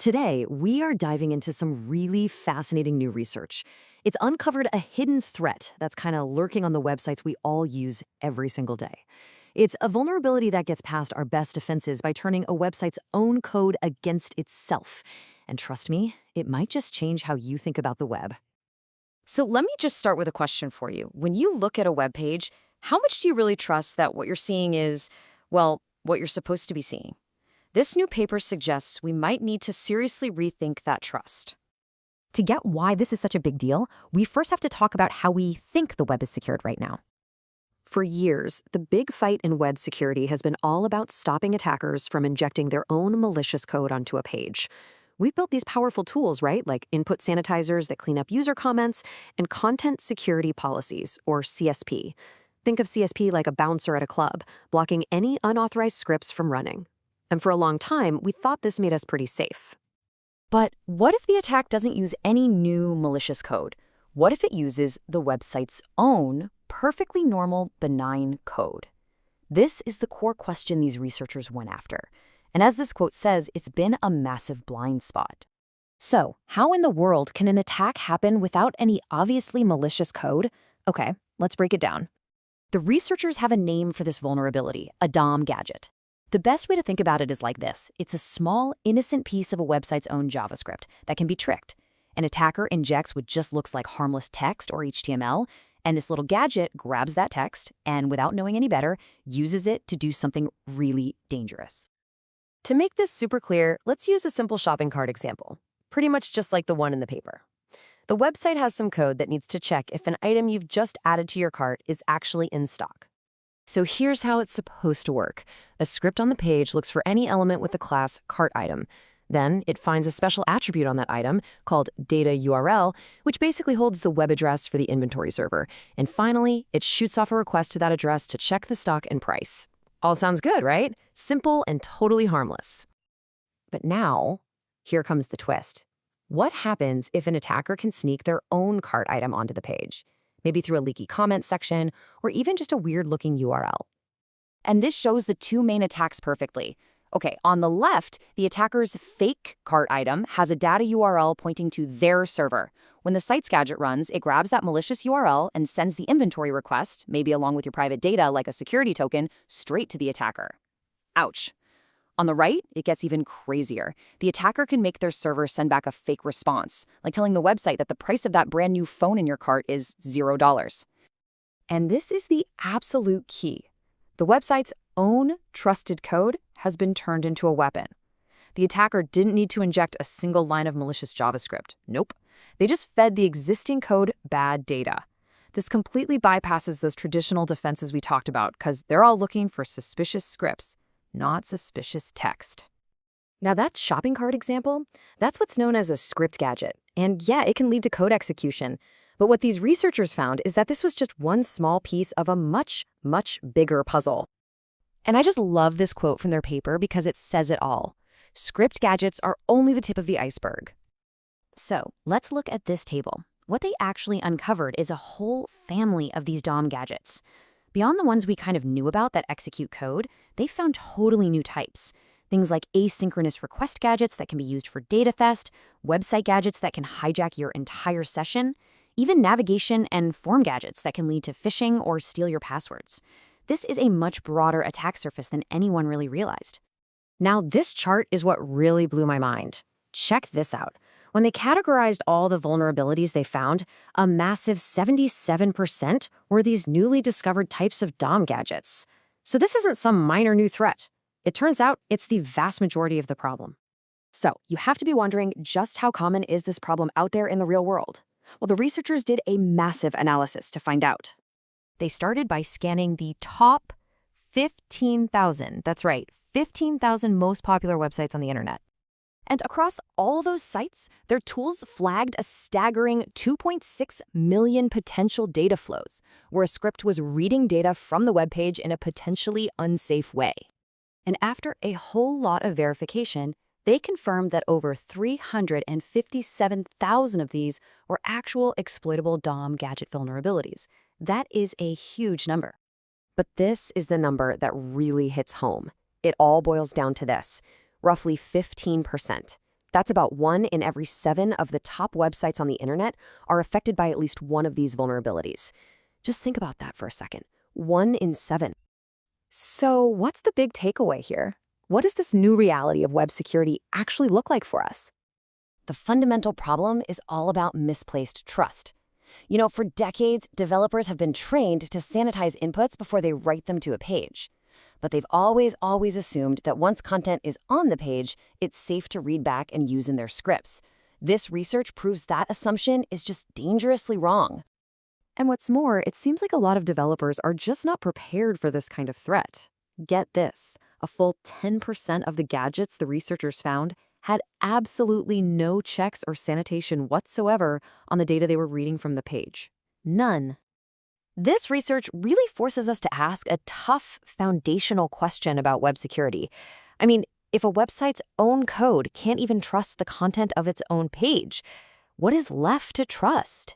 Today, we are diving into some really fascinating new research. It's uncovered a hidden threat that's kind of lurking on the websites we all use every single day. It's a vulnerability that gets past our best defenses by turning a website's own code against itself. And trust me, it might just change how you think about the web. So let me just start with a question for you. When you look at a web page, how much do you really trust that what you're seeing is, well, what you're supposed to be seeing? This new paper suggests we might need to seriously rethink that trust. To get why this is such a big deal, we first have to talk about how we think the web is secured right now. For years, the big fight in web security has been all about stopping attackers from injecting their own malicious code onto a page. We've built these powerful tools, right, like input sanitizers that clean up user comments and content security policies, or CSP. Think of CSP like a bouncer at a club, blocking any unauthorized scripts from running. And for a long time, we thought this made us pretty safe. But what if the attack doesn't use any new malicious code? What if it uses the website's own perfectly normal, benign code? This is the core question these researchers went after. And as this quote says, it's been a massive blind spot. So, how in the world can an attack happen without any obviously malicious code? Okay, let's break it down. The researchers have a name for this vulnerability, a DOM gadget. The best way to think about it is like this. It's a small, innocent piece of a website's own JavaScript that can be tricked. An attacker injects what just looks like harmless text or HTML, and this little gadget grabs that text and, without knowing any better, uses it to do something really dangerous. To make this super clear, let's use a simple shopping cart example, pretty much just like the one in the paper. The website has some code that needs to check if an item you've just added to your cart is actually in stock. So here's how it's supposed to work. A script on the page looks for any element with the class cart item. Then it finds a special attribute on that item called data URL, which basically holds the web address for the inventory server. And finally, it shoots off a request to that address to check the stock and price. All sounds good, right? Simple and totally harmless. But now, here comes the twist. What happens if an attacker can sneak their own cart item onto the page? Maybe through a leaky comment section, or even just a weird-looking URL. And this shows the two main attacks perfectly. Okay, on the left, the attacker's fake cart item has a data URL pointing to their server. When the site's gadget runs, it grabs that malicious URL and sends the inventory request, maybe along with your private data like a security token, straight to the attacker. Ouch. On the right, it gets even crazier. The attacker can make their server send back a fake response, like telling the website that the price of that brand new phone in your cart is $0. And this is the absolute key. The website's own trusted code has been turned into a weapon. The attacker didn't need to inject a single line of malicious JavaScript. Nope. They just fed the existing code bad data. This completely bypasses those traditional defenses we talked about because they're all looking for suspicious scripts, not suspicious text. Now that shopping cart example, that's what's known as a script gadget. And yeah, it can lead to code execution. But what these researchers found is that this was just one small piece of a much, much bigger puzzle. And I just love this quote from their paper because it says it all. Script gadgets are only the tip of the iceberg. So, let's look at this table. What they actually uncovered is a whole family of these DOM gadgets. Beyond the ones we kind of knew about that execute code, they found totally new types. Things like asynchronous request gadgets that can be used for data theft, website gadgets that can hijack your entire session, even navigation and form gadgets that can lead to phishing or steal your passwords. This is a much broader attack surface than anyone really realized. Now, this chart is what really blew my mind. Check this out. When they categorized all the vulnerabilities they found, a massive 77% were these newly discovered types of DOM gadgets. So this isn't some minor new threat. It turns out it's the vast majority of the problem. So, you have to be wondering just how common is this problem out there in the real world? Well, the researchers did a massive analysis to find out. They started by scanning the top 15,000, that's right, 15,000 most popular websites on the internet. And across all those sites, their tools flagged a staggering 2.6 million potential data flows, where a script was reading data from the web page in a potentially unsafe way. And after a whole lot of verification, they confirmed that over 357,000 of these were actual exploitable DOM gadget vulnerabilities. That is a huge number. But this is the number that really hits home. It all boils down to this. Roughly 15%. That's about 1 in every 7 of the top websites on the internet are affected by at least one of these vulnerabilities. Just think about that for a second. 1 in 7. So, what's the big takeaway here? What does this new reality of web security actually look like for us? The fundamental problem is all about misplaced trust. For decades, developers have been trained to sanitize inputs before they write them to a page. But they've always assumed that once content is on the page, it's safe to read back and use in their scripts. This research proves that assumption is just dangerously wrong. And what's more, it seems like a lot of developers are just not prepared for this kind of threat. Get this, a full 10% of the gadgets the researchers found had absolutely no checks or sanitation whatsoever on the data they were reading from the page. None. This research really forces us to ask a tough, foundational question about web security. I mean, if a website's own code can't even trust the content of its own page, what is left to trust?